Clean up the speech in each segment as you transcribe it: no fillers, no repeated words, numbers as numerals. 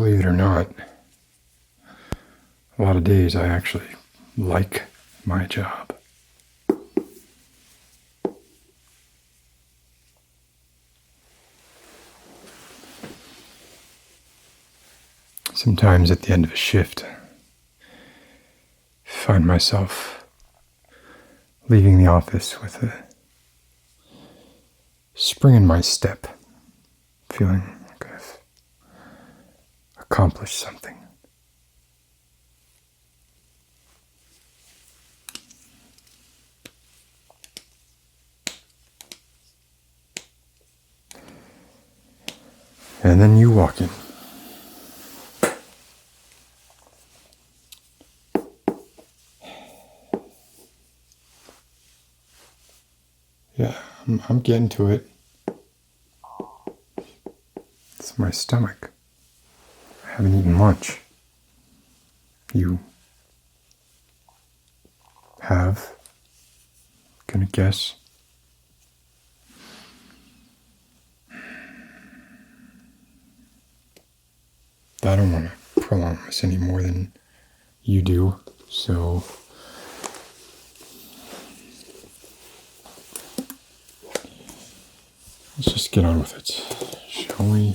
believe it or not, a lot of days I actually like my job. Sometimes at the end of a shift, I find myself leaving the office with a spring in my step, feeling like I've accomplished something. And then you walk in. Yeah, I'm getting to it. It's my stomach. I haven't eaten lunch. You have? Gonna guess? I don't want to prolong this any more than you do, so let's just get on with it, shall we?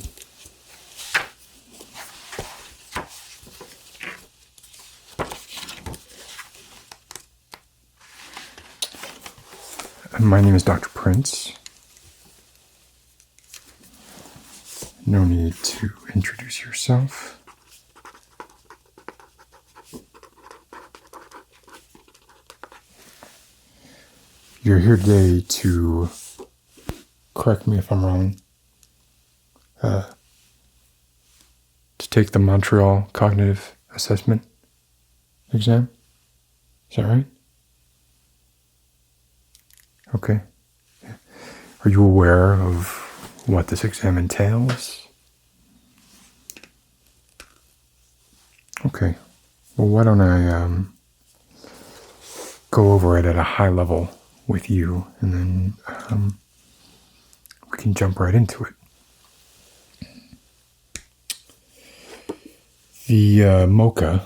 My name is Dr. Prince. No need to introduce yourself. You're here today to, correct me if I'm wrong, to take the Montreal Cognitive Assessment exam? Is that right? Okay. Are you aware of what this exam entails? Okay. Well, why don't I go over it at a high level with you, and then we can jump right into it. The MOCA,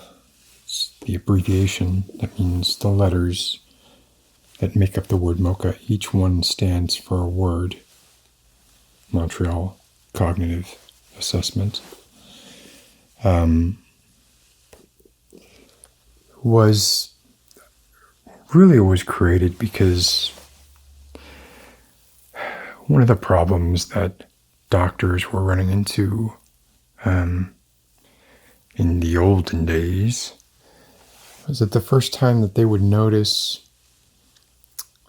the abbreviation, that means the letters that make up the word MOCA. Each one stands for a word. Montreal Cognitive Assessment. Was created because one of the problems that doctors were running into in the olden days was that the first time that they would notice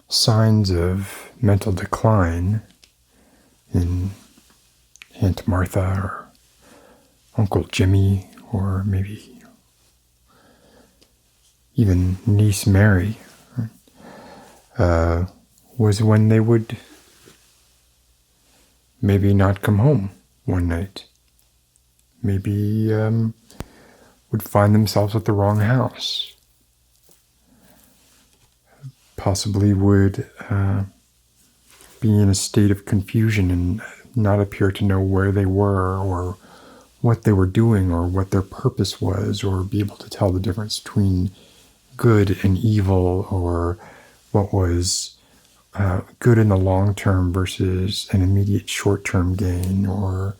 signs of mental decline in Aunt Martha or Uncle Jimmy, or maybe even niece Mary, was when they would maybe not come home one night. Maybe would find themselves at the wrong house. Possibly would be in a state of confusion and not appear to know where they were or what they were doing or what their purpose was, or be able to tell the difference between good and evil, or what was good in the long term versus an immediate short-term gain, or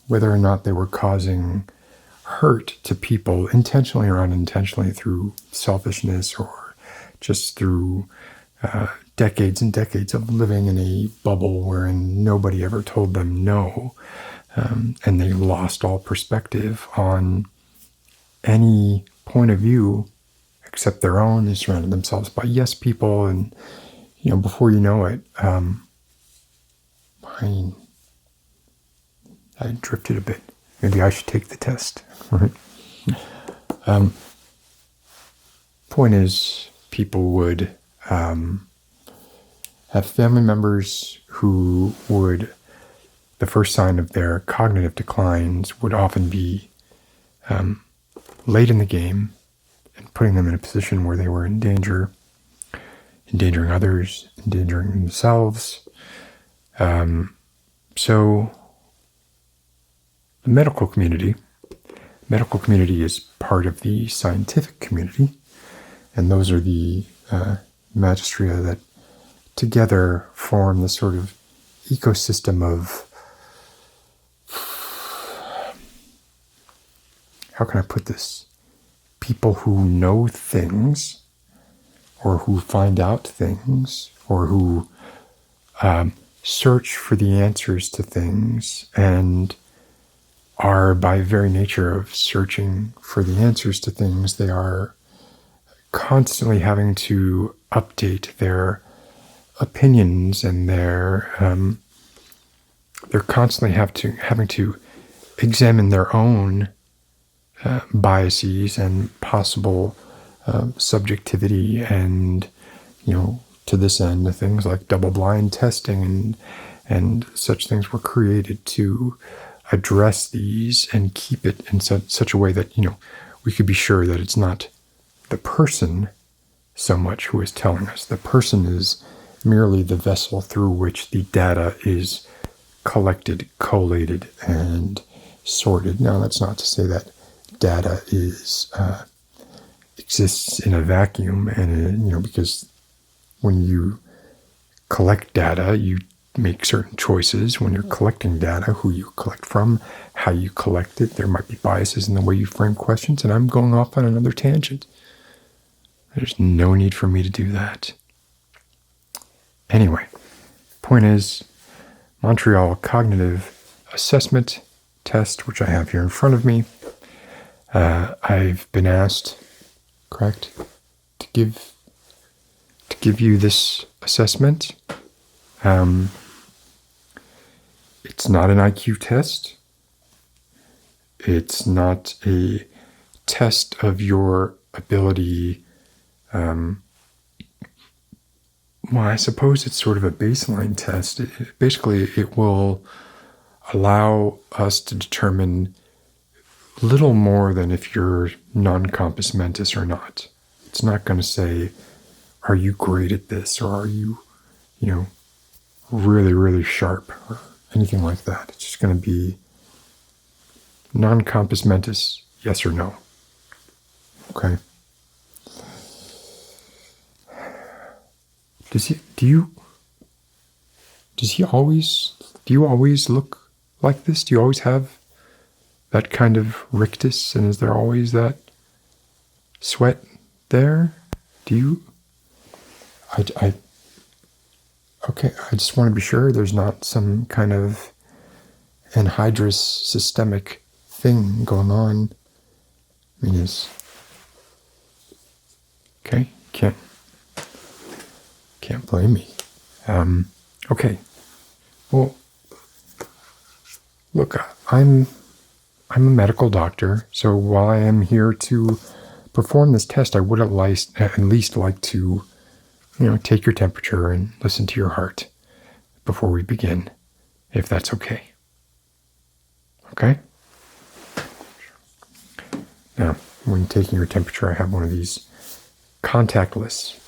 whether or not they were causing hurt to people intentionally or unintentionally through selfishness, or just through decades and decades of living in a bubble wherein nobody ever told them no, and they lost all perspective on any point of view except their own. They surrounded themselves by yes people, and before you know it, I drifted a bit. Maybe I should take the test. Right? Point is, people would have family members who would, the first sign of their cognitive declines would often be late in the game, and putting them in a position where they were in danger, endangering others, endangering themselves. So the medical community. Medical community is part of the scientific community, and those are the magistria that together form the sort of ecosystem of, how can I put this? People who know things, or who find out things, or who search for the answers to things, and are, by very nature of searching for the answers to things, they are constantly having to update their opinions, and they're constantly having to examine their own biases and possible subjectivity, and to this end, things like double-blind testing and such things were created to address these and keep it in such a way that we could be sure that it's not the person so much who is telling us. The person is merely the vessel through which the data is collected, collated, and sorted. Now, that's not to say that data exists in a vacuum, and because when you collect data, you make certain choices when you're collecting data, who you collect from, how you collect it. There might be biases in the way you frame questions, and I'm going off on another tangent. There's no need for me to do that. Anyway, point is, Montreal Cognitive Assessment test, which I have here in front of me. I've been asked, correct, to give you this assessment. It's not an IQ test. It's not a test of your ability. Well, I suppose it's sort of a baseline test. Basically, it will allow us to determine little more than if you're non-compos mentis or not. It's not going to say, are you great at this, or are you, really, really sharp, or anything like that. It's just going to be non-compos mentis, yes or no. Okay. Do you always look like this? Do you always have that kind of rictus, and is there always that sweat there? Do you? Okay, I just want to be sure there's not some kind of anhydrous systemic thing going on. I mean, okay, can't blame me. Okay, well, look, I'm a medical doctor, so while I am here to perform this test, I would at least like to, take your temperature and listen to your heart before we begin, if that's okay. Okay? Now, when taking your temperature, I have one of these contactless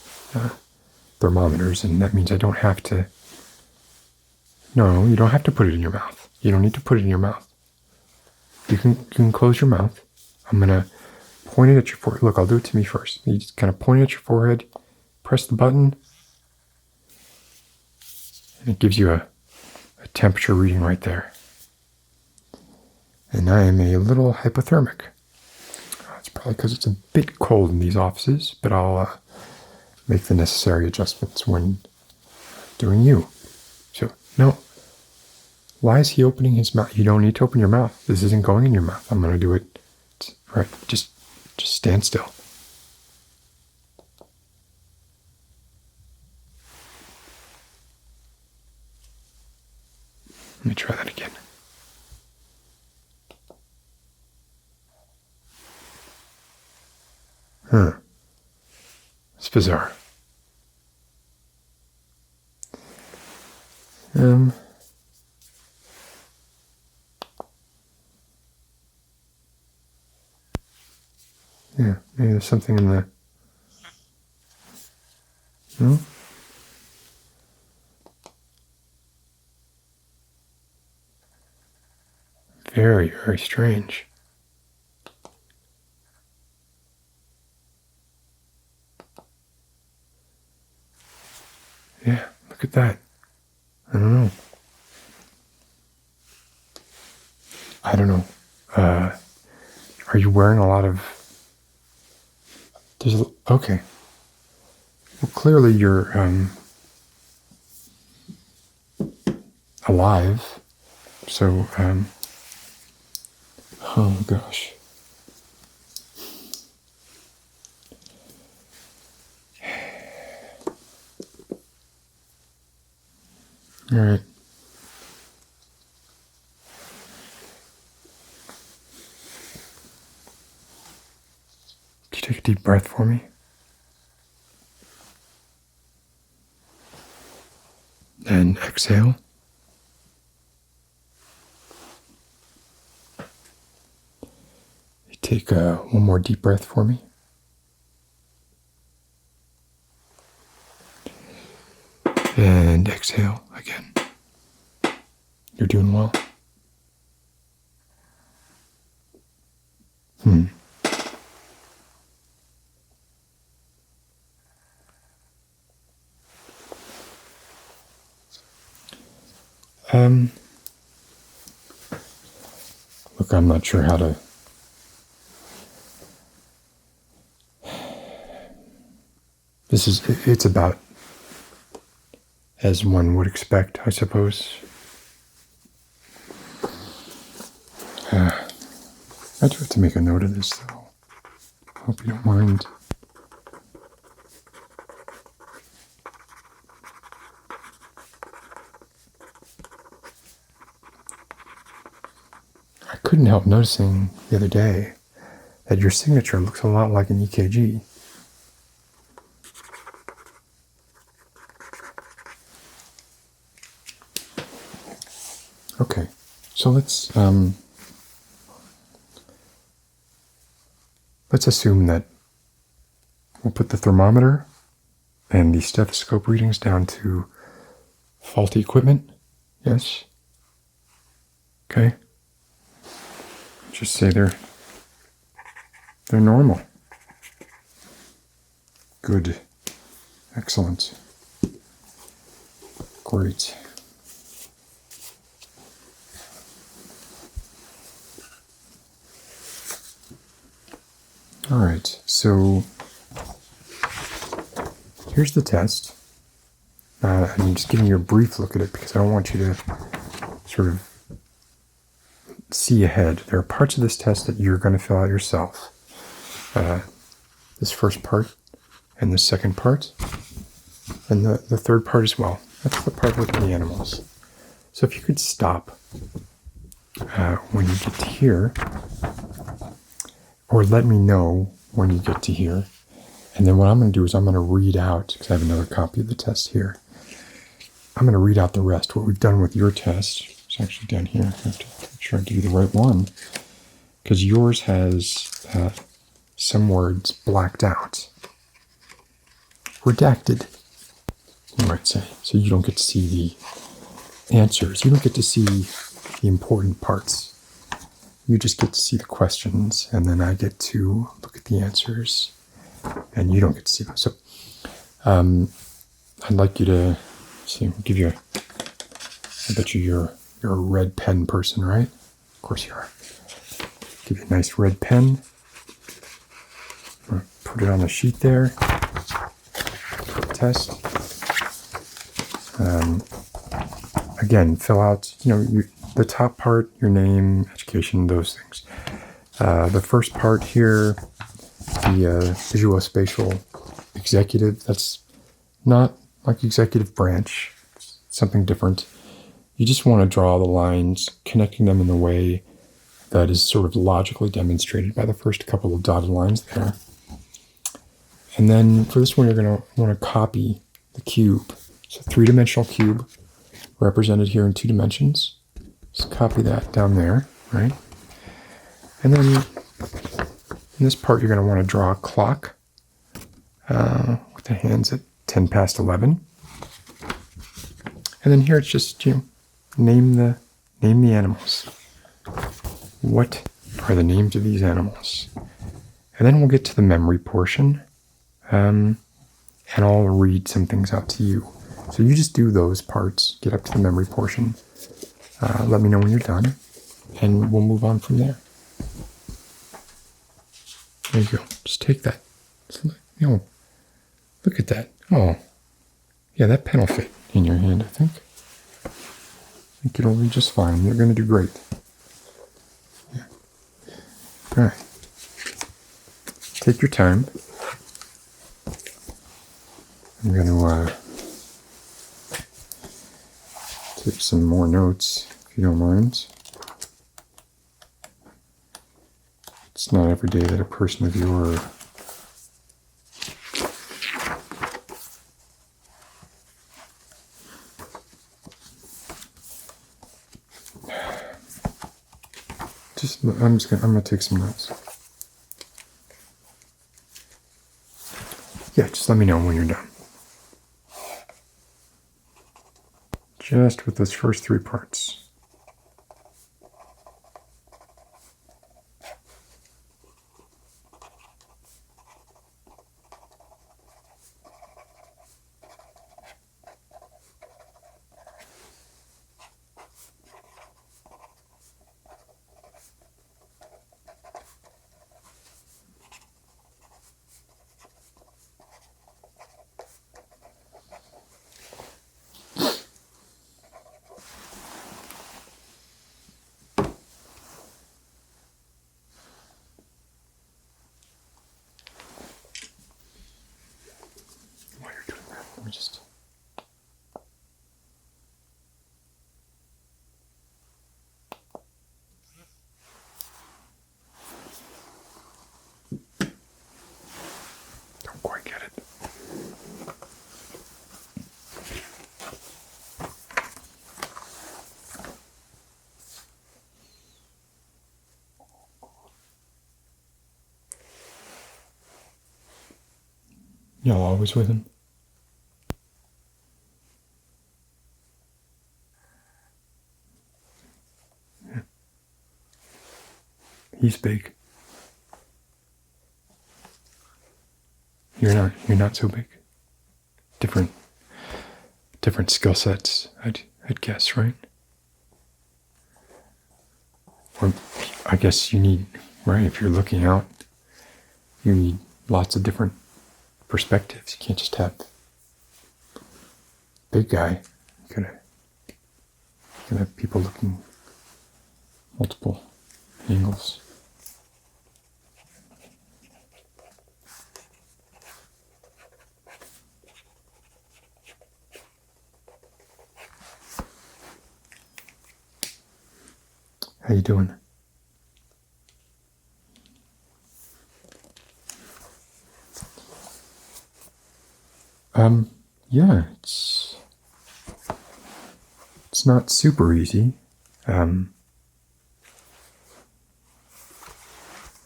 thermometers, and that means I don't have to. No, you don't have to put it in your mouth. You don't need to put it in your mouth. You can close your mouth. I'm going to point it at your forehead. Look, I'll do it to me first. You just kind of point it at your forehead, press the button, and it gives you a temperature reading right there. And I am a little hypothermic. It's probably because it's a bit cold in these offices, but I'll make the necessary adjustments when doing you. So, no. Why is he opening his mouth? You don't need to open your mouth. This isn't going in your mouth. I'm going to do it. Right. Just stand still. Let me try that again. It's bizarre. Yeah, maybe there's something in the... No? Very, very strange. Yeah, look at that. I don't know. Are you wearing a lot of... Okay. Well, clearly you're alive. So, oh gosh. All right. Could you take a deep breath for me? And exhale. You take one more deep breath for me. And exhale again. You're doing well. Look, I'm not sure how to... It's about as one would expect, I suppose. I do have to make a note of this, though. Hope you don't mind. I couldn't help noticing the other day that your signature looks a lot like an EKG. Okay, so let's assume that we'll put the thermometer and the stethoscope readings down to faulty equipment. Yes? Okay. Just say they're normal. Good. Excellent. Great. All right, so here's the test. I'm just giving you a brief look at it because I don't want you to sort of see ahead. There are parts of this test that you're going to fill out yourself. This first part and the second part and the third part as well. That's the part with the animals. So if you could stop when you get to here, or let me know when you get to here. And then what I'm going to do is I'm going to read out, because I have another copy of the test here. I'm going to read out the rest. What we've done with your test, it's actually down here. I have to make sure I give you the right one. Because yours has some words blacked out. Redacted, you might say. So you don't get to see the answers. You don't get to see the important parts. You just get to see the questions, and then I get to look at the answers, and you don't get to see them. So I'd like you to give you I bet you're a red pen person, right? Of course you are. Give you a nice red pen. Put it on the sheet there. Test. Again, fill out, the top part, your name, education, those things. The first part here, the visuospatial executive, that's not like executive branch, it's something different. You just want to draw the lines, connecting them in the way that is sort of logically demonstrated by the first couple of dotted lines there. And then for this one, you're going to want to copy the cube. So three-dimensional cube represented here in 2 dimensions. Just copy that down there, right? And then in this part, you're going to want to draw a clock with the hands at 10 past 11. And then here it's just, name the animals. what are the names of these animals? And then we'll get to the memory portion, and I'll read some things out to you. So you just do those parts, get up to the memory portion, let me know when you're done, and we'll move on from there. There you go. Just take that. Look at that. Oh, yeah, that pen will fit in your hand, I think. I think it'll be just fine. You're going to do great. Yeah. All right. Take your time. I'm going to take some more notes, if you don't mind. It's not every day that a person of your I'm gonna take some notes. Yeah, just let me know when you're done. Just with those first three parts. Don't quite get it. Y'all always with him? Yeah. He's big. You're not so big. Different skill sets, I'd guess, right? Or I guess you need, right, if you're looking out, you need lots of different perspectives. You can't just have big guy. You gotta have people looking multiple angles. How you doing? Yeah, it's not super easy.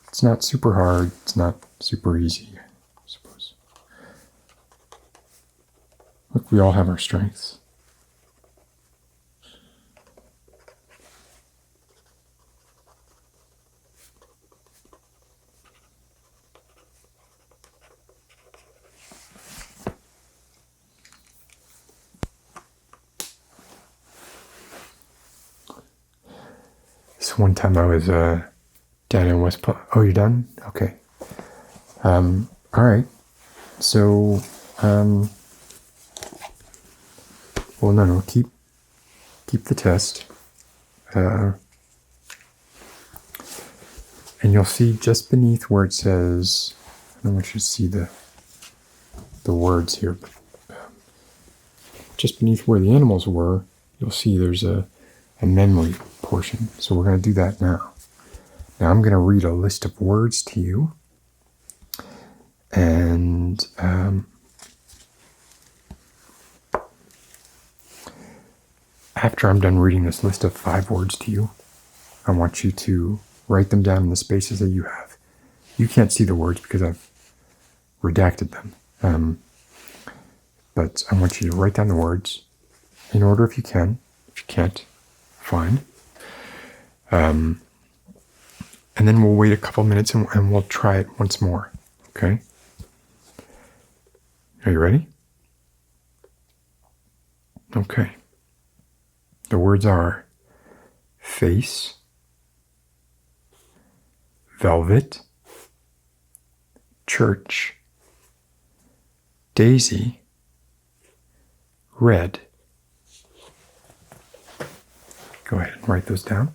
It's not super hard. It's not super easy, I suppose. Look, we all have our strengths. So one time I was down in West Palm. Oh, you're done? Okay. All right. So, well, no, keep the test. And you'll see just beneath where it says, I don't want you to see the words here, but just beneath where the animals were, you'll see there's a memory portion. So we're going to do that now. Now I'm going to read a list of words to you. And after I'm done reading this list of 5 words to you, I want you to write them down in the spaces that you have. You can't see the words because I've redacted them. But I want you to write down the words in order if you can. If you can't, fine. And then we'll wait a couple minutes and we'll try it once more. Okay? Are you ready? Okay. The words are face, velvet, church, daisy, red. Go ahead and write those down.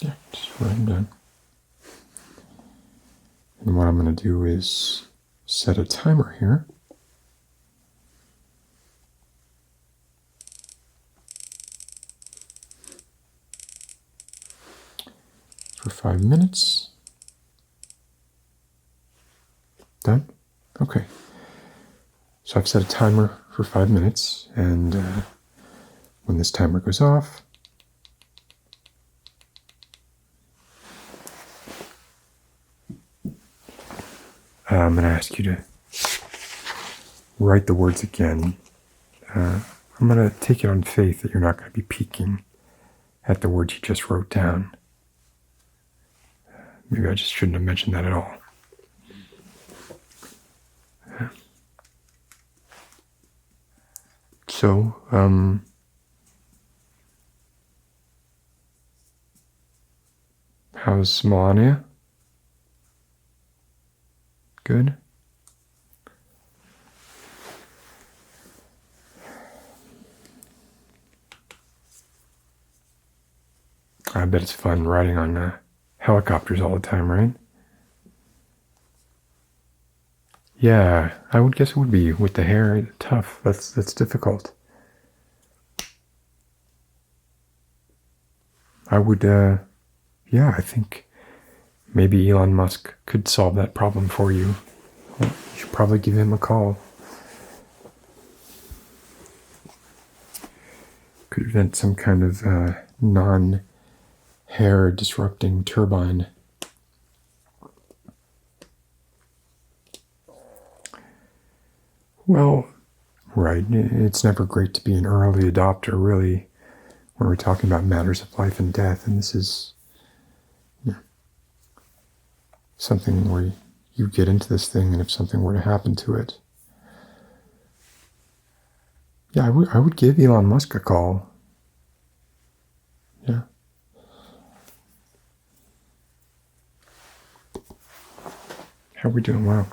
Yeah, just write them down. And what I'm going to do is set a timer here. For 5 minutes. Done? Okay. So I've set a timer for 5 minutes, and when this timer goes off, I'm going to ask you to write the words again. I'm going to take it on faith that you're not going to be peeking at the words you just wrote down. Maybe I just shouldn't have mentioned that at all. So, how's Melania? Good? I bet it's fun riding on helicopters all the time, right? Yeah, I would guess it would be. With the hair, tough. That's difficult. I would, I think maybe Elon Musk could solve that problem for you. You should probably give him a call. Could invent some kind of non-hair disrupting turbine. Well, right. It's never great to be an early adopter, really, when we're talking about matters of life and death. And this is something where you get into this thing, and if something were to happen to it. Yeah, I would give Elon Musk a call. Yeah. How are we doing? Wow.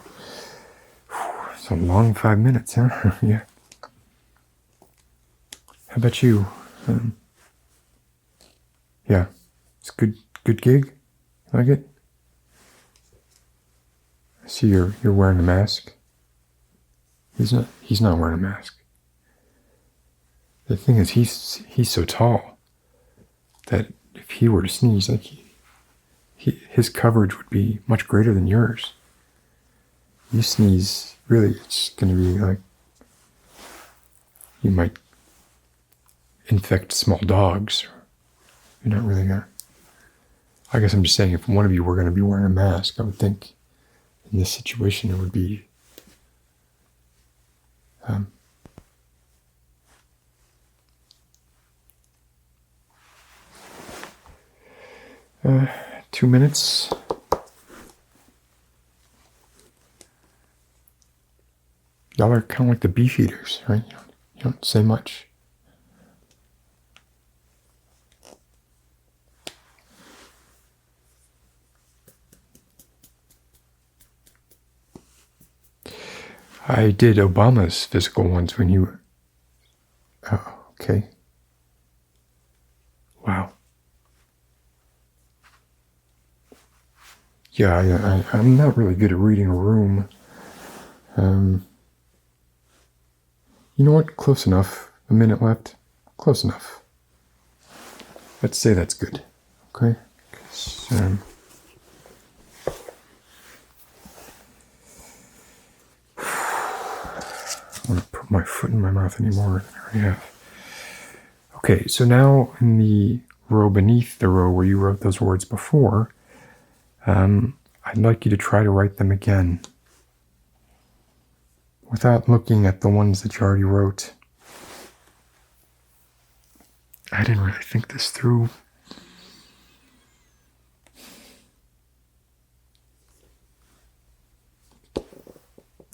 It's a long 5 minutes, huh? Yeah. How about you? Yeah. It's a good gig? Like it? I see you're wearing a mask. He's not wearing a mask. The thing is, he's so tall that if he were to sneeze, like his coverage would be much greater than yours. You sneeze, really, it's going to be like you might infect small dogs. You're not really gonna. I guess I'm just saying, if one of you were going to be wearing a mask, I would think in this situation it would be. 2 minutes. Y'all are kind of like the beef eaters, right? You don't say much. I did Obama's physical once when you were... Oh, okay. Wow. Yeah, I'm not really good at reading a room. You know what? Close enough. A minute left. Close enough. Let's say that's good. Okay? I don't want to put my foot in my mouth anymore than I already have. Okay, so now in the row beneath the row where you wrote those words before, I'd like you to try to write them again without looking at the ones that you already wrote. I didn't really think this through.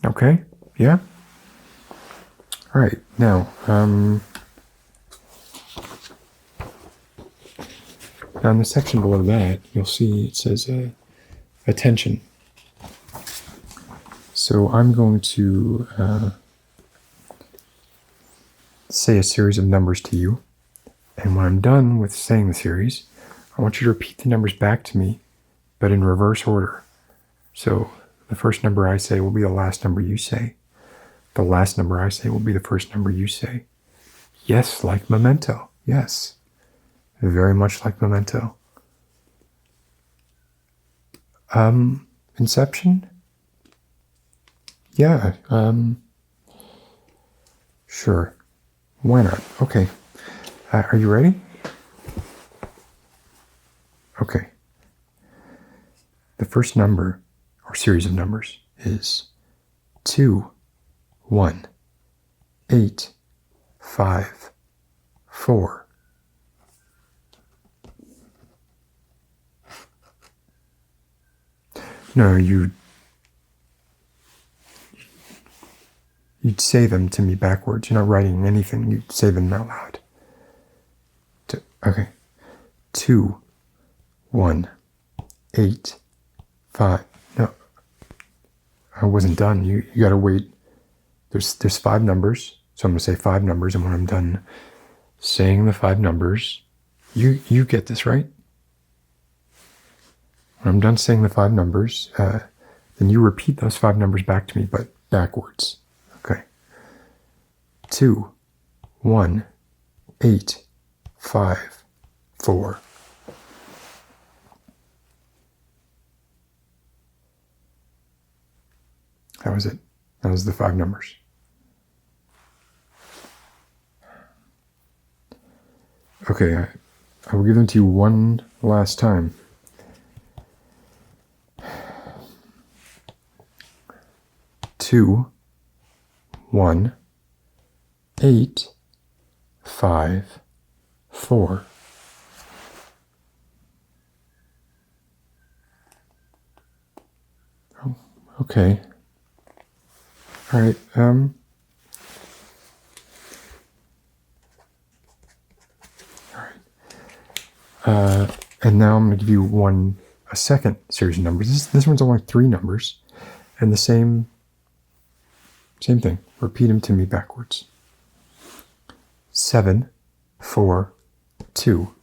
Okay, yeah? All right, now, now in the section below that, you'll see it says attention. So I'm going to say a series of numbers to you, and when I'm done with saying the series, I want you to repeat the numbers back to me, but in reverse order. So the first number I say will be the last number you say. The last number I say will be the first number you say. Yes, like Memento. Yes. Very much like Memento. Inception? Yeah, sure. Why not? Okay. Are you ready? Okay. The first number, or series of numbers, is 2, 1, 8, 5, 4. No, you'd say them to me backwards. You're not writing anything. You'd say them out loud. Okay. 2, 1, 8, 5. No, I wasn't done. You got to wait. There's 5 numbers. So I'm going to say 5 numbers, and when I'm done saying the 5 numbers, you get this, right? When I'm done saying the 5 numbers, then you repeat those 5 numbers back to me, but backwards. Okay. 2, 1, 8, 5, 4. That was it. That was the 5 numbers. Okay, I will give them to you one last time. 2, 1, 8, 5, 4. Oh, okay. All right. And now I'm going to give you a second series of numbers. This one's only 3 numbers, and the same thing. Repeat them to me backwards. 7, 4, 2.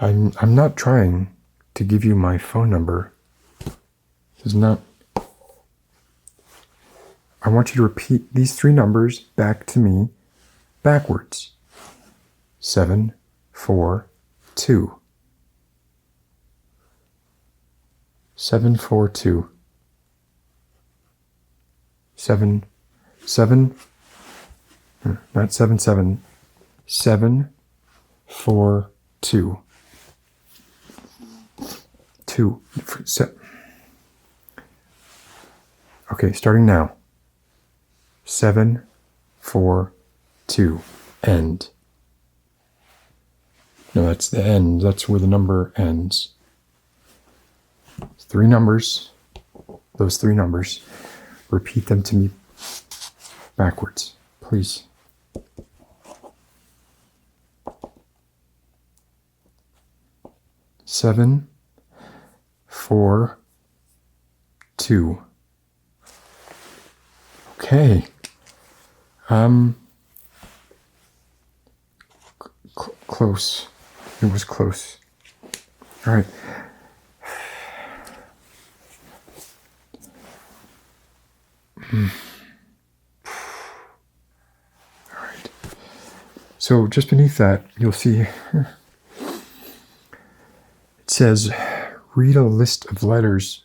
I'm not trying to give you my phone number. This is not. I want you to repeat these 3 numbers back to me backwards. 7, 4, 2. 7, 4, 2. 7, not 7, 7. 7, 4, 2. 2. Okay, starting now. 7, 4, 2. End. No, that's the end. That's where the number ends. 3 numbers. Those 3 numbers. Repeat them to me backwards, please. Seven, 4, 2. Okay. Close. It was close. All right. All right. So just beneath that, you'll see it says, read a list of letters.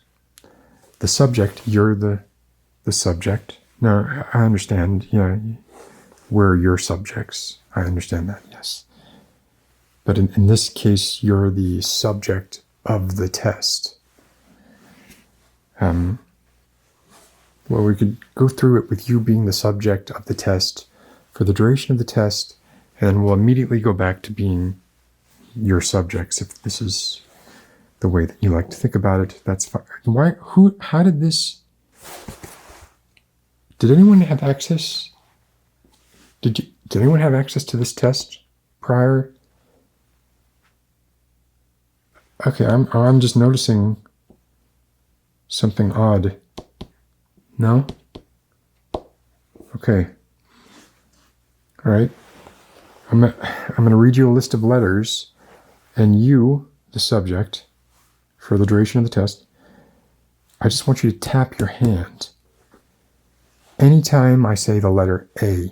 The subject, you're the subject. No, I understand. Yeah, we're your subjects. I understand that, yes. But in this case, you're the subject of the test. Well, we could go through it with you being the subject of the test for the duration of the test, and then we'll immediately go back to being your subjects if this is the way that you like to think about it. That's fine. How did this... Did anyone have access? Did anyone have access to this test prior? Okay, I'm just noticing something odd. No? Okay. All right. I'm going to read you a list of letters, and you, the subject, for the duration of the test, I just want you to tap your hand. Anytime I say the letter A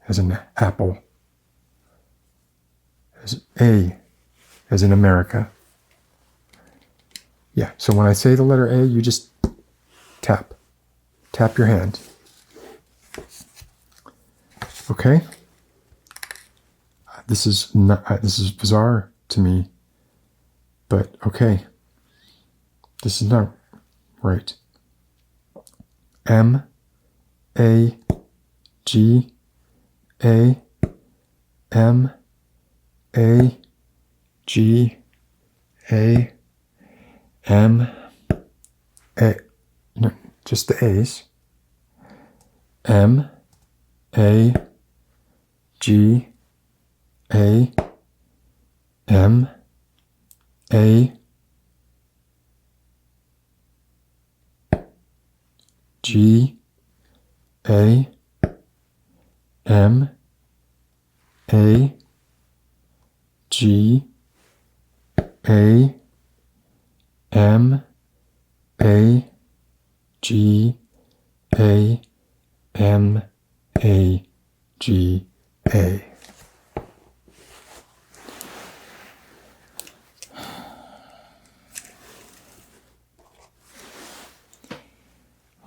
as in apple, as A as in America. Yeah, so when I say the letter A, you just tap your hand. Okay? This is bizarre to me, but okay. This is not right. M A G A M A G A M A, no, just the A's. M A G A M A G A M A G A M A G A M A G A.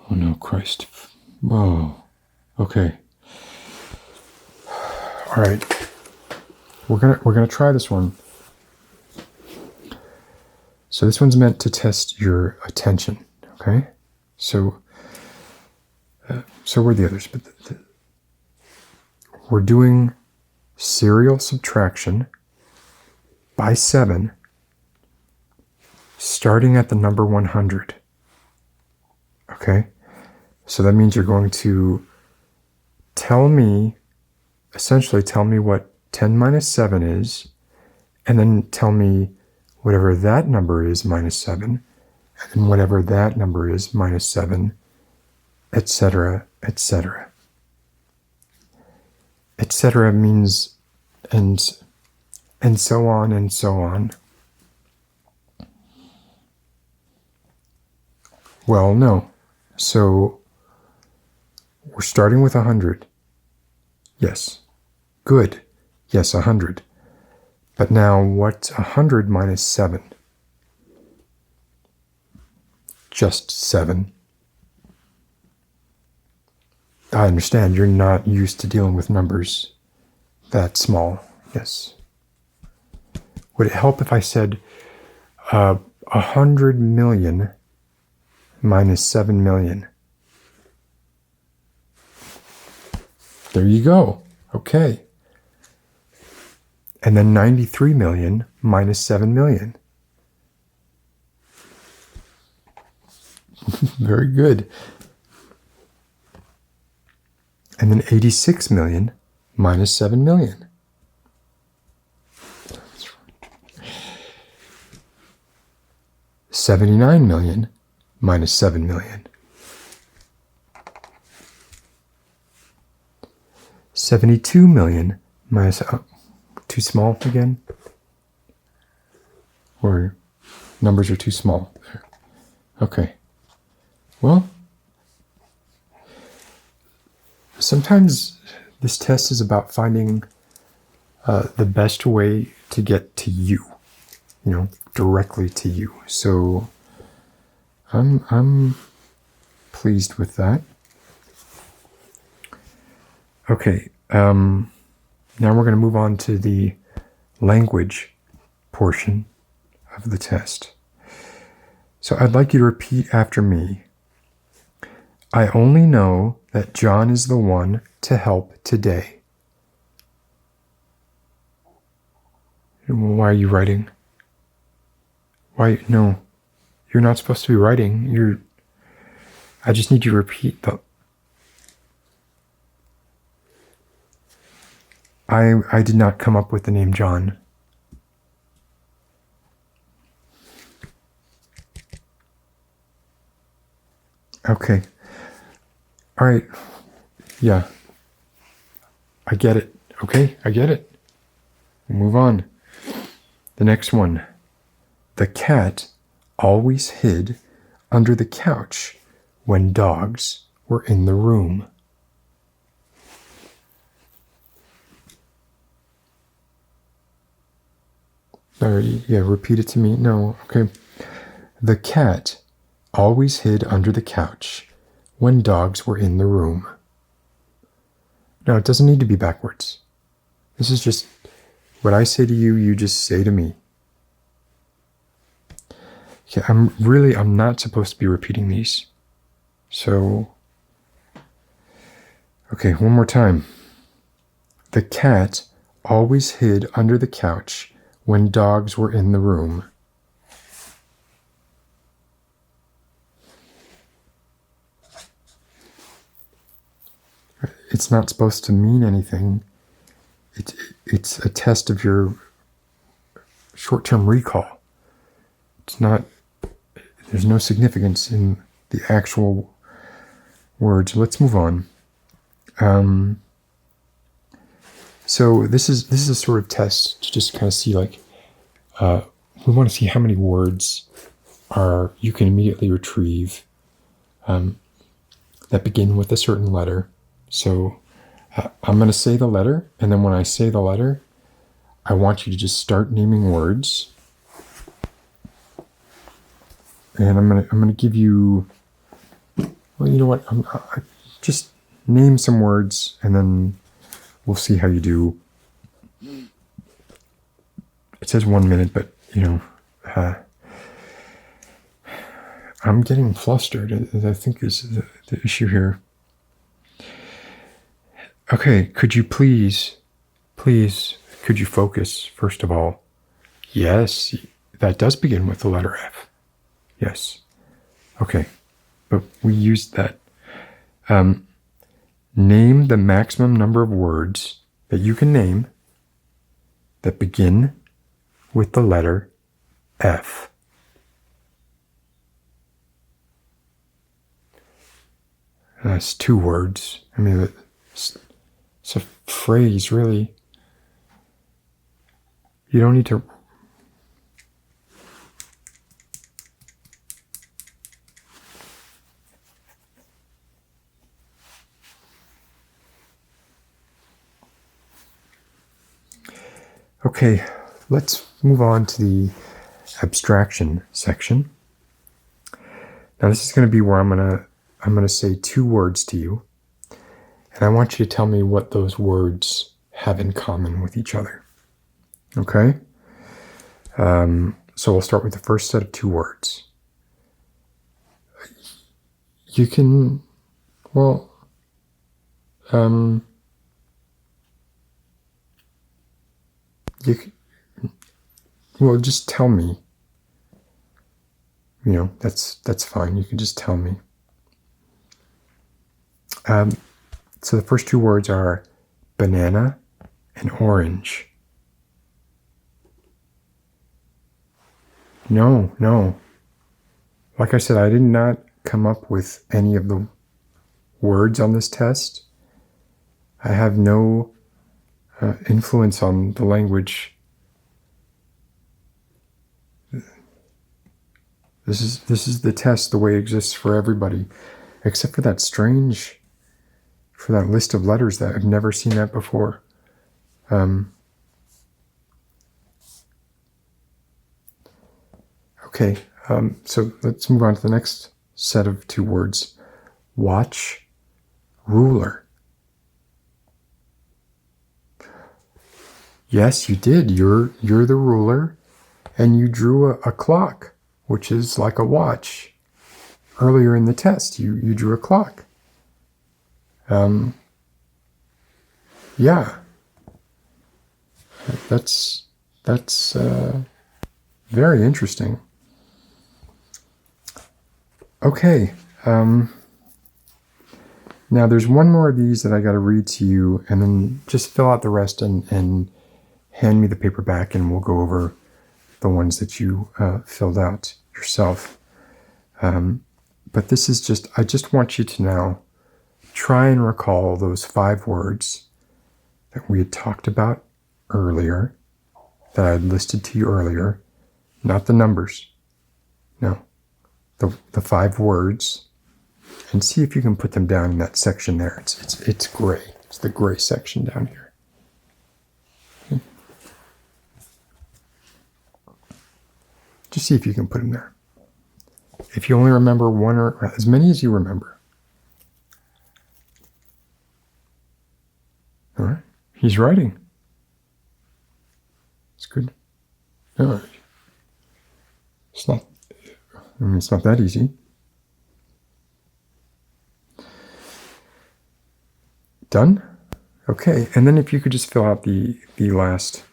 Oh no, Christ. Whoa. Okay. All right. We're gonna try this one. So this one's meant to test your attention. Okay. So were the others, but we're doing serial subtraction by 7, starting at the number 100. Okay. So that means you're going to essentially tell me what 10 minus 7 is, and then tell me whatever that number is minus 7, and then whatever that number is minus 7, etc., etc. Etc. means and so on and so on. Well, no. So we're starting with 100. Yes. Good. Yes, 100. But now what's 100 minus 7? Just 7. I understand you're not used to dealing with numbers that small. Yes. Would it help if I said 100 million minus 7 million? There you go. Okay. And then 93 million minus 7 million. Very good. And then 86 million minus 7 million. $79 million minus 7 million. 72 million minus... too small again? Or numbers are too small there. Okay. Well, sometimes this test is about finding the best way to get to you, directly to you. So I'm pleased with that. Okay. Now we're going to move on to the language portion of the test. So I'd like you to repeat after me I only know that John is the one to help today. Why are you writing? Why? No, you're not supposed to be writing. I just need you to repeat the... I did not come up with the name John. Okay. All right. Yeah. I get it. Okay, I get it. We'll move on. The next one. The cat always hid under the couch when dogs were in the room. Sorry, yeah, repeat it to me. No, okay. The cat always hid under the couch when dogs were in the room. No, it doesn't need to be backwards. This is just what I say to you, you just say to me. Okay, I'm not supposed to be repeating these. So, okay, one more time. The cat always hid under the couch when dogs were in the room. It's not supposed to mean anything. It's a test of your short-term recall. It's not, there's no significance in the actual words. Let's move on. So this is a sort of test to just kind of see, like, we want to see how many words you can immediately retrieve that begin with a certain letter. So I'm going to say the letter, and then when I say the letter, I want you to just start naming words. And I'm going to give you, well, you know what? I just name some words, and then we'll see how you do. It says 1 minute, but, you know, I'm getting flustered, I think is the issue here. Okay, could you please, could you focus, first of all? Yes, that does begin with the letter F. Yes. Okay, but we used that. Name the maximum number of words that you can name that begin with the letter F. That's 2 words. I mean, it's a phrase, really. You don't need to... Okay, let's move on to the abstraction section. Now this is going to be where I'm going to say 2 words to you, and I want you to tell me what those words have in common with each other. Okay? So we'll start with the first set of 2 words. You can, well, just tell me. You know, that's fine. You can just tell me. So the first 2 words are banana and orange. No. Like I said, I did not come up with any of the words on this test. I have no influence on the language. This is the test the way it exists for everybody, except for that list of letters that I've never seen that before. Okay, so let's move on to the next set of 2 words. Watch, ruler. Yes, you did. You're the ruler, and you drew a clock, which is like a watch. Earlier in the test, you drew a clock. Yeah, that's very interesting. Okay. Now there's one more of these that I got to read to you, and then just fill out the rest and hand me the paper back, and we'll go over the ones that you filled out yourself. But this is I just want you to now try and recall those 5 words that we had talked about earlier, that I had listed to you earlier, not the numbers. No, the 5 words, and see if you can put them down in that section there. It's gray. It's the gray section down here. Okay. Just see if you can put them there. If you only remember one or as many as you remember. All right. He's writing. It's good. No, it's not. It's not that easy. Done? Okay. And then if you could just fill out the last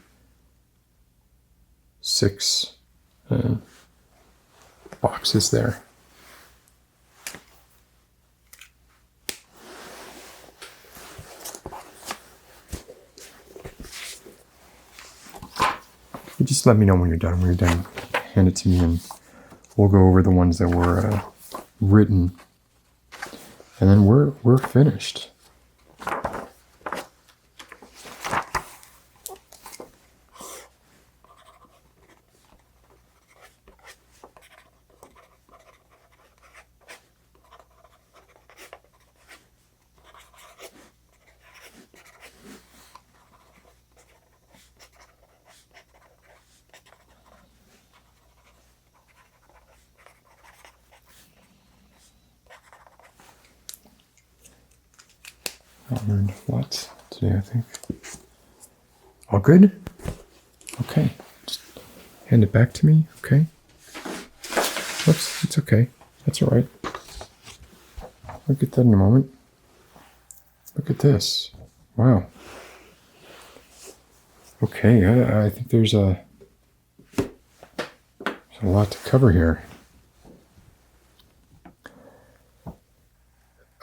6 boxes there. You just let me know when you're done. When you're done, hand it to me, and we'll go over the ones that were written, and then we're finished. I learned lots today, I think. All good? Okay. Just hand it back to me, okay? Whoops, it's okay. That's all right. I'll get that in a moment. Look at this. Wow. Okay, I think there's a lot to cover here.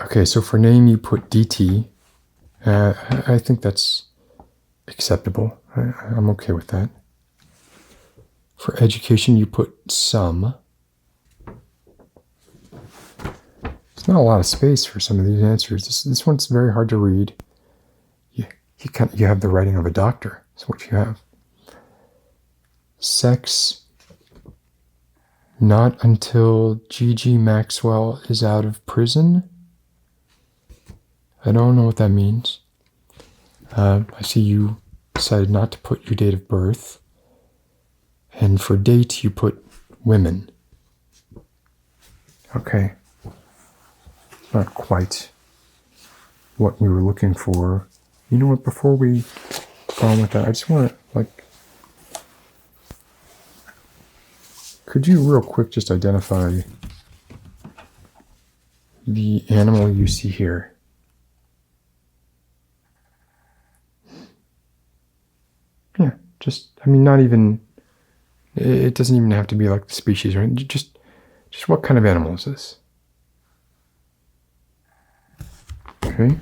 Okay, so for name you put DT. I think that's acceptable. I'm okay with that. For education you put some. There's not a lot of space for some of these answers. This one's very hard to read. You have the writing of a doctor. That's what you have. Sex. Not until G.G. Maxwell is out of prison. I don't know what that means. I see you decided not to put your date of birth. And for date, you put women. Okay. Not quite what we were looking for. You know what, before we go on with that, I just want to, could you real quick just identify the animal you see here? Yeah, not even, it doesn't even have to be like the species or anything. Just what kind of animal is this? Okay,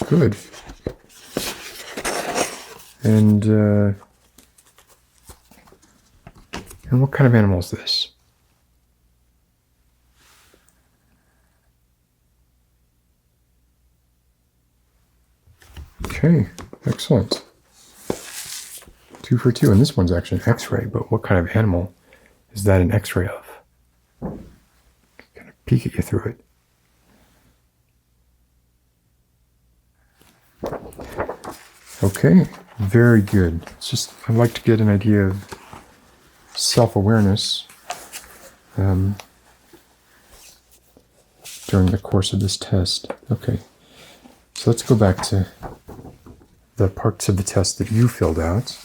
good. And what kind of animal is this? Okay, excellent. 2 for 2, and this one's actually an X-ray, but what kind of animal is that an X-ray of? Kind of peek at you through it. Okay, very good. It's just, I'd like to get an idea of self-awareness during the course of this test. Okay, so let's go back to the parts of the test that you filled out.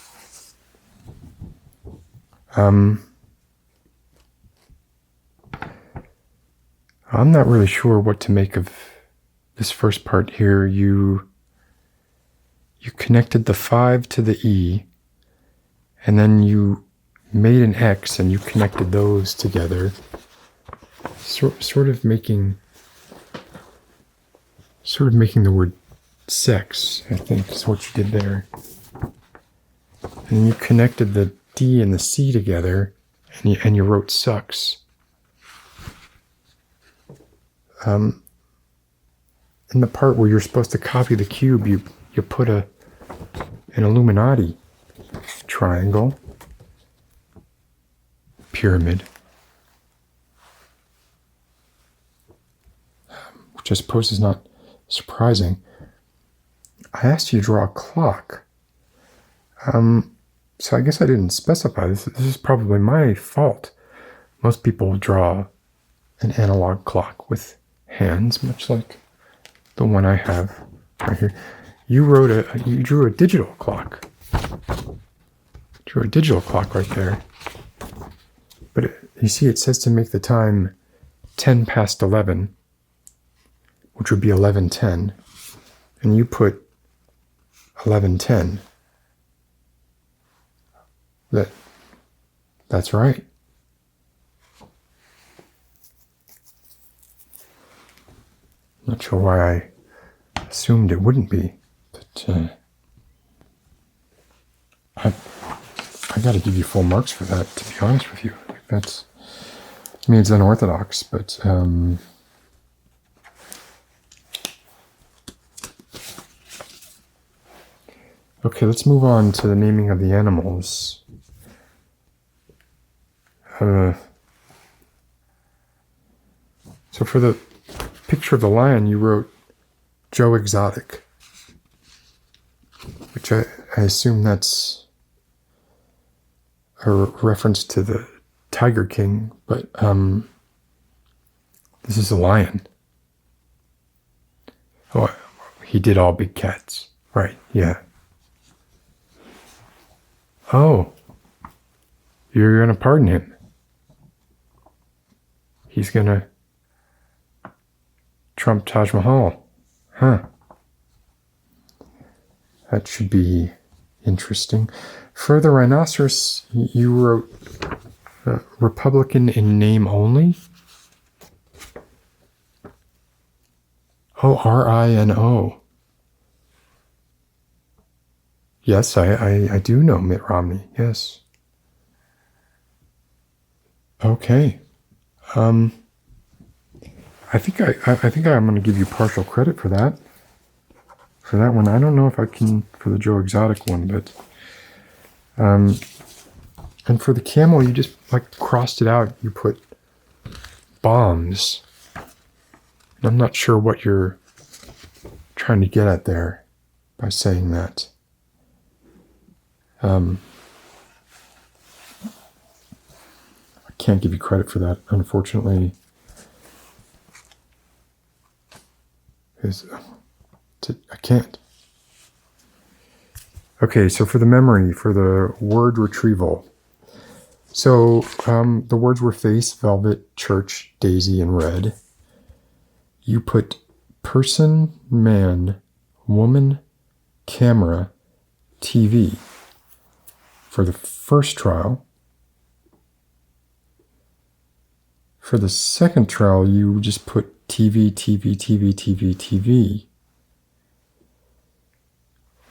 I'm not really sure what to make of this first part here, you connected the 5 to the E, and then you made an X and you connected those together, sort of making the word sex, I think is what you did there. And you connected the D and the C together, and you wrote sucks. In the part where you're supposed to copy the cube, you put an Illuminati triangle, pyramid, which I suppose is not surprising. I asked you to draw a clock. So I guess I didn't specify this. This is probably my fault. Most people draw an analog clock with hands, much like the one I have right here. You drew a digital clock. Drew a digital clock right there. But you see, it says to make the time 10 past 11, which would be 11:10, and you put 11:10. That's right. Not sure why I assumed it wouldn't be, but I got to give you full marks for that, to be honest with you. That's, I mean, it's unorthodox, but okay, let's move on to the naming of the animals. So for the picture of the lion, you wrote Joe Exotic, which I assume that's a reference to the Tiger King, but this is a lion. Oh, he did all big cats. Right, yeah. Oh, you're going to pardon him. He's going to trump Taj Mahal. Huh. That should be interesting. For the rhinoceros, you wrote Republican in name only? Oh, R-I-N-O. Yes, I do know Mitt Romney, yes. Okay. I think I'm going to give you partial credit for that. For that one, I don't know if I can for the Joe Exotic one, but and for the camel, you just like crossed it out. You put bombs. And I'm not sure what you're trying to get at there by saying that. I can't give you credit for that, unfortunately. I can't. Okay, so for the memory, for the word retrieval. So the words were face, velvet, church, daisy, and red. You put person, man, woman, camera, TV for the first trial. For the second trial, you just put TV, TV, TV, TV, TV,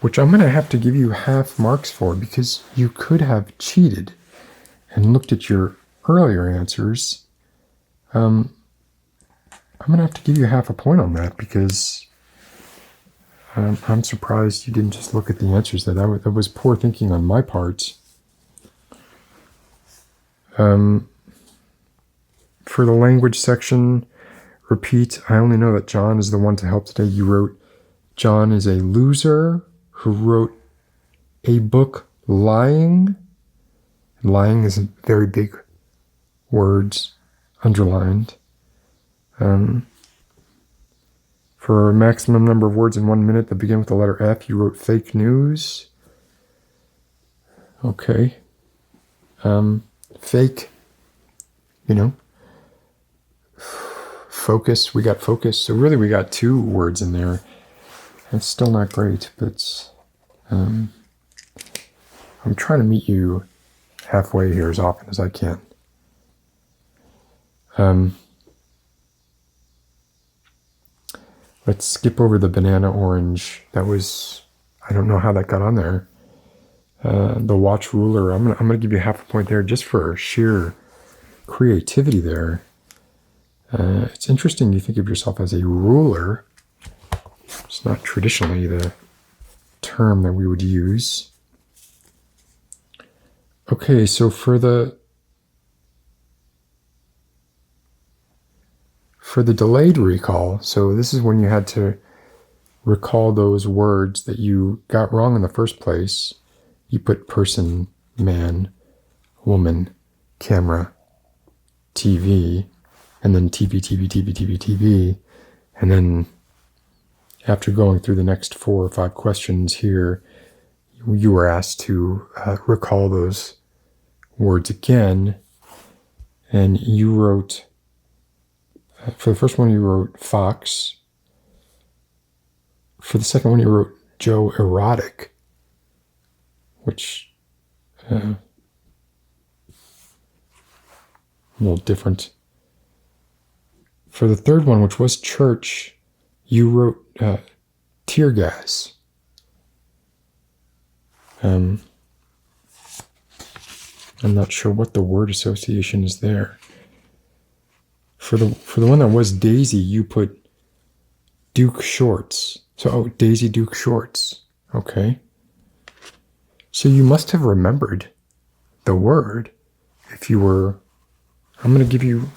which I'm going to have to give you half marks for because you could have cheated and looked at your earlier answers. I'm going to have to give you half a point on that because I'm surprised you didn't just look at the answers there. That was poor thinking on my part. For the language section, repeat, I only know that John is the one to help today. You wrote, John is a loser who wrote a book lying. Lying is very big words, underlined. For a maximum number of words in 1 minute that begin with the letter F, you wrote fake news. Okay. Fake, focus. We got focus. So really we got 2 words in there. It's still not great, but I'm trying to meet you halfway here as often as I can. Let's skip over the banana orange. That was, I don't know how that got on there. The watch ruler, I'm gonna give you half a point there just for sheer creativity there. It's interesting you think of yourself as a ruler. It's not traditionally the term that we would use. Okay, so for the delayed recall, so this is when you had to recall those words that you got wrong in the first place. You put person, man, woman, camera, TV, and then TV. And then after going through the next 4 or 5 questions here, you were asked to recall those words again. And you wrote, for the first one you wrote fox. For the second one you wrote Joe erotic, which a little different. For the third one, which was church, you wrote tear gas. I'm not sure what the word association is there. For the one that was Daisy, you put Duke shorts. So, Daisy Duke shorts. Okay. So you must have remembered the word if you were. I'm going to give you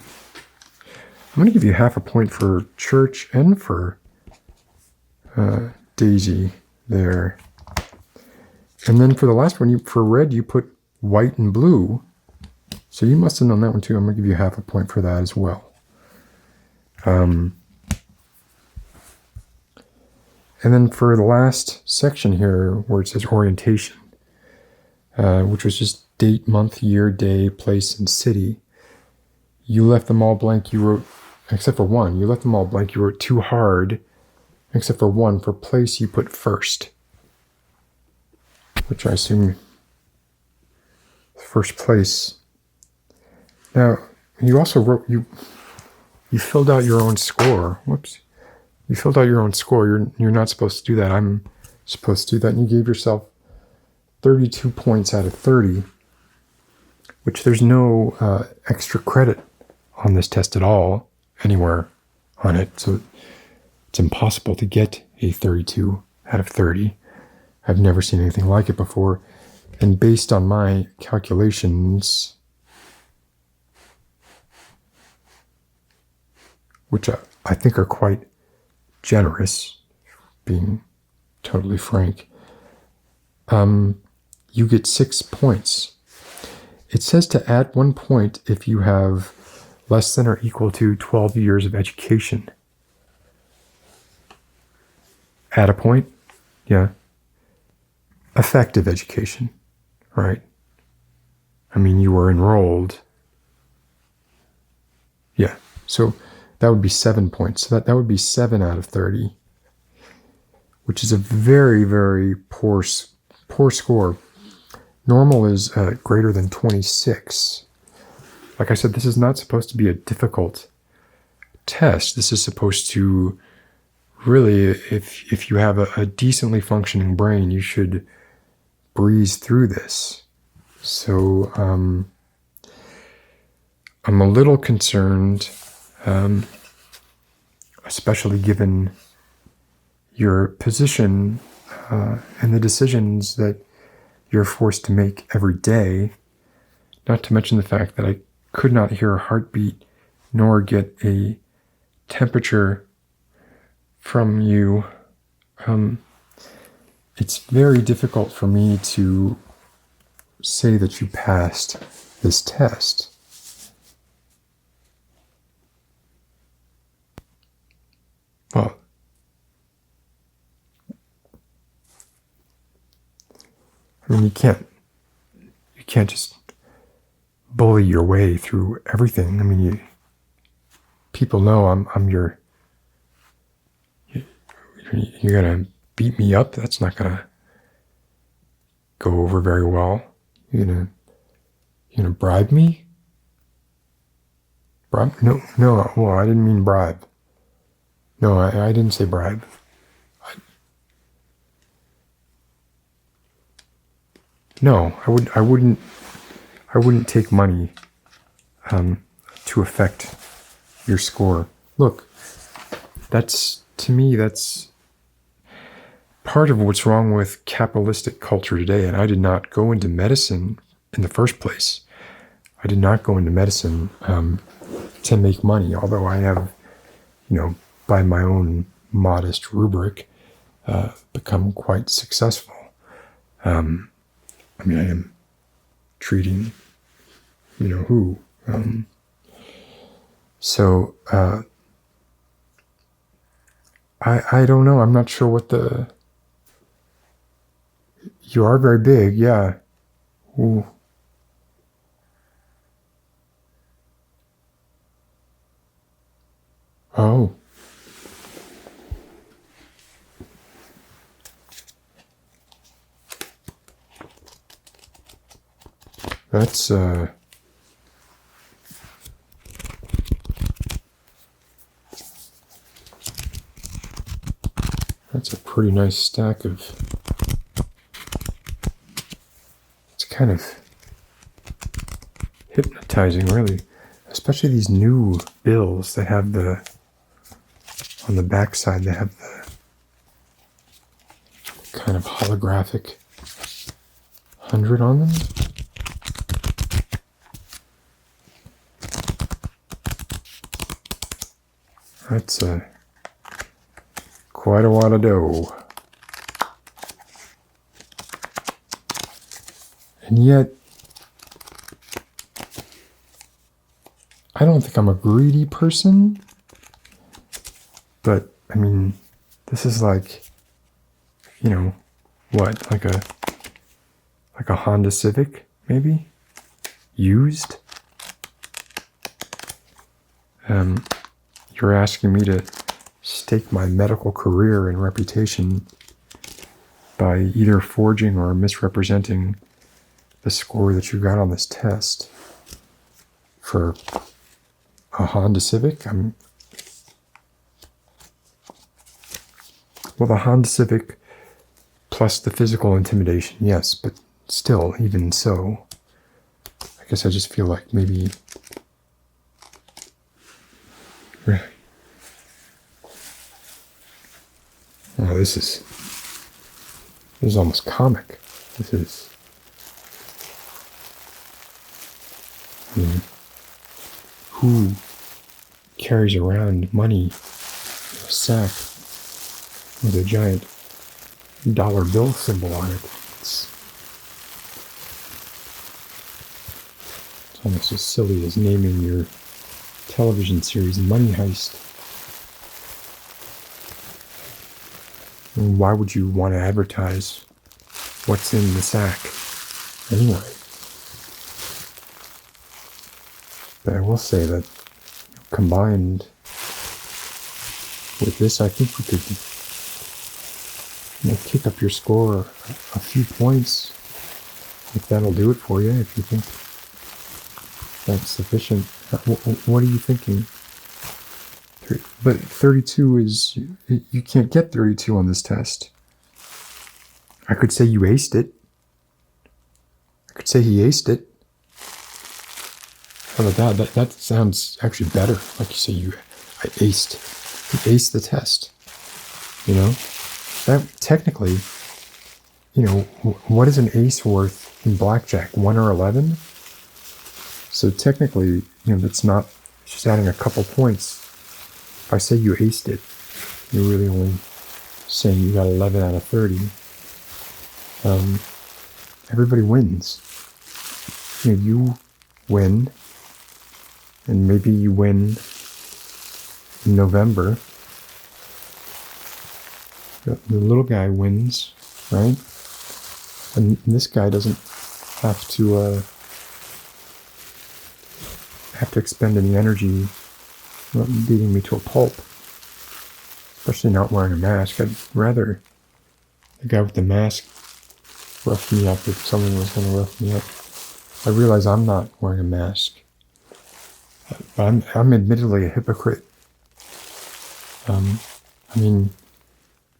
half a point for church and for Daisy there. And then for the last one, for red, you put white and blue. So you must have known that one too. I'm going to give you half a point for that as well. And then for the last section here, where it says orientation, which was just date, month, year, day, place, and city, you left them all blank. You wrote, except for one, you left them all blank. You wrote too hard, except for one. For place, you put first, which I assume first place. Now, you also wrote, you filled out your own score. Whoops. You filled out your own score. You're not supposed to do that. I'm supposed to do that. And you gave yourself 32 points out of 30, which there's no extra credit on this test at all, anywhere on it. So it's impossible to get a 32 out of 30. I've never seen anything like it before. And based on my calculations, which I think are quite generous, being totally frank, you get 6 points. It says to add 1 point if you have less than or equal to 12 years of education. Add a point? Yeah. Effective education, right? I mean, you were enrolled. Yeah. So that would be 7 points. So that would be 7 out of 30, which is a very, very poor score. Normal is greater than 26. Like I said, this is not supposed to be a difficult test. This is supposed to really, if you have a decently functioning brain, you should breeze through this. So I'm a little concerned, especially given your position and the decisions that you're forced to make every day, not to mention the fact that I could not hear a heartbeat nor get a temperature from you. It's very difficult for me to say that you passed this test. Well, I mean, you can't just bully your way through everything. I mean, people know I'm your. You're gonna beat me up. That's not gonna go over very well. You're gonna bribe me. Bribe? No. Well, I didn't mean bribe. No, I didn't say bribe. No, I wouldn't take money to affect your score. Look, to me, that's part of what's wrong with capitalistic culture today. And I did not go into medicine in the first place. I did not go into medicine to make money, although I have, by my own modest rubric, become quite successful. I am treating, who. So I don't know. I'm not sure what you are very big, yeah. Ooh. Oh. That's a pretty nice stack of. It's kind of hypnotizing, really, especially these new bills that have on the backside they have the kind of holographic 100 on them. That's quite a lot of dough. And yet, I don't think I'm a greedy person, but I mean, this is like, what, like a Honda Civic, maybe? Used? You're asking me to stake my medical career and reputation by either forging or misrepresenting the score that you got on this test for a Honda Civic? Well, the Honda Civic plus the physical intimidation, yes, but still, even so, I guess I just feel like maybe. Really? Oh, this is almost comic. This is. Who carries around money in a sack with a giant dollar bill symbol on it? It's almost as silly as naming your television series Money Heist. Why would you want to advertise what's in the sack anyway? But I will say that combined with this, I think we could kick up your score a few points, if that'll do it for you, if you think that's sufficient. What are you thinking? But 32 is, you can't get 32 on this test. I could say you aced it. I could say he aced it. How about that? That sounds actually better. Like you say, you aced the test. That technically, what is an ace worth in blackjack? 1 or 11? So technically, that's not, it's just adding a couple points. If I say you aced it, you're really only saying you got 11 out of 30. Everybody wins. You win, and maybe you win in November. The little guy wins, right? And this guy doesn't have to expend any energy, not beating me to a pulp. Especially not wearing a mask. I'd rather the guy with the mask rough me up if someone was going to rough me up. I realize I'm not wearing a mask. But I'm admittedly a hypocrite.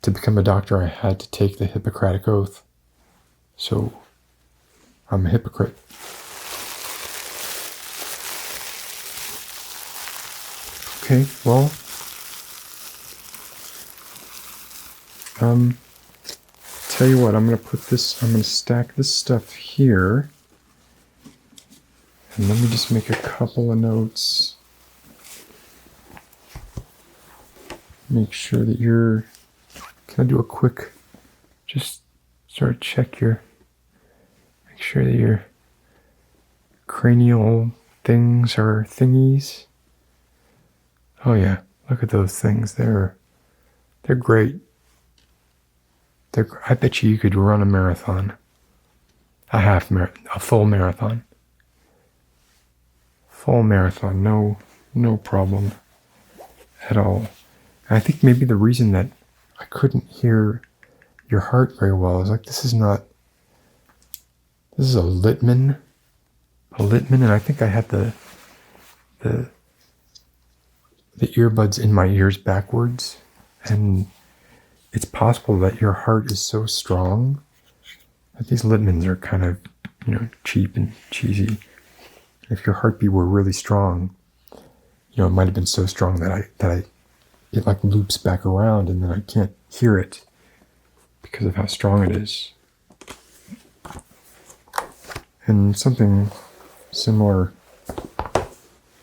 To become a doctor, I had to take the Hippocratic Oath. So, I'm a hypocrite. Okay, well, tell you what, I'm going to stack this stuff here. And let me just make a couple of notes. Make sure that can I do a quick, just sort of check make sure that your cranial things are thingies. Oh yeah, look at those things. They're great. I bet you could run a marathon. A full marathon. Full marathon, no problem at all. And I think maybe the reason that I couldn't hear your heart very well is like, this is a Littman, and I think I had the earbuds in my ears backwards, and it's possible that your heart is so strong that these Littmans are kind of, cheap and cheesy. If your heartbeat were really strong, it might have been so strong that it like loops back around and then I can't hear it because of how strong it is. And something similar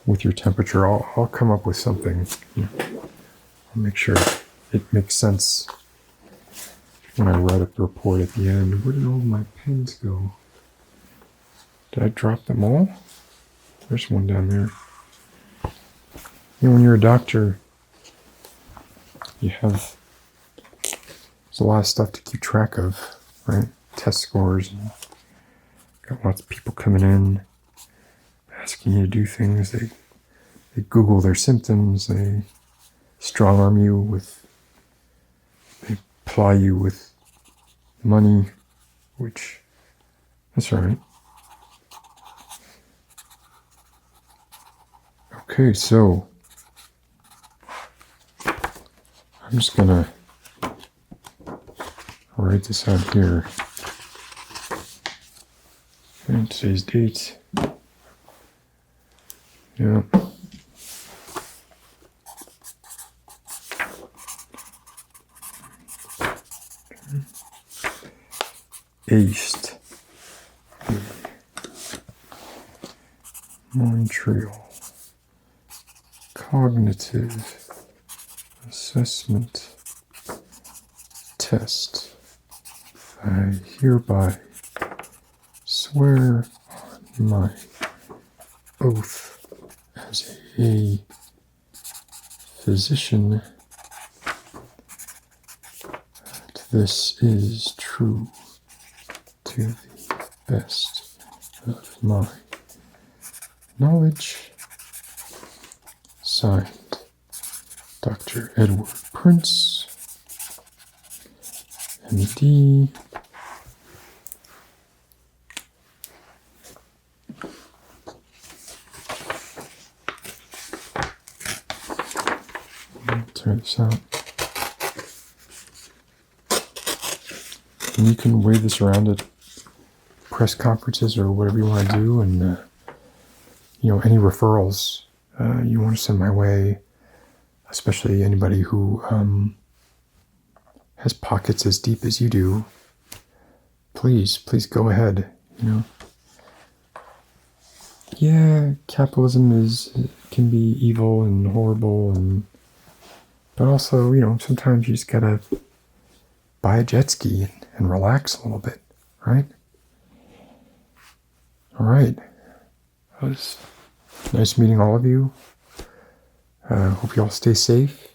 with your temperature, I'll come up with something. I'll make sure it makes sense when I write up the report at the end. Where did all my pens go? Did I drop them all? There's one down there. When you're a doctor, there's a lot of stuff to keep track of, right? Test scores. And got lots of people coming in, asking you to do things. They Google their symptoms. They strong arm you they ply you with money, which, that's all right. Okay, so I'm just gonna write this out here. And today's date. Yeah. East. Montreal Cognitive Assessment Test. I hereby swear on my oath as a physician that this is true to the best of my knowledge. Signed, Dr. Edward Prince, MD. Try this out. And you can wave this around at press conferences or whatever you want to do, and any referrals you want to send my way, especially anybody who has pockets as deep as you do, please go ahead. Yeah, capitalism can be evil and horrible, but also, sometimes you just gotta buy a jet ski and relax a little bit, right? All right. It was nice meeting all of you. Hope you all stay safe.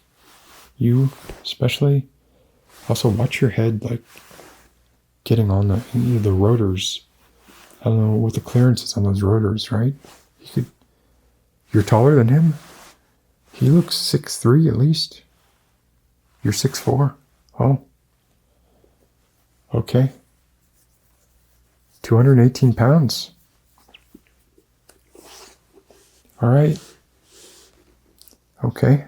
You especially. Also, watch your head, like getting on the rotors. I don't know what the clearance is on those rotors, right? You're taller than him. He looks 6'3" at least. You're 6'4". Oh. Okay. 218 pounds. All right. Okay.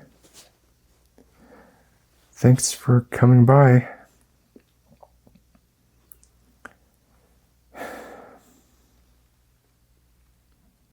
Thanks for coming by.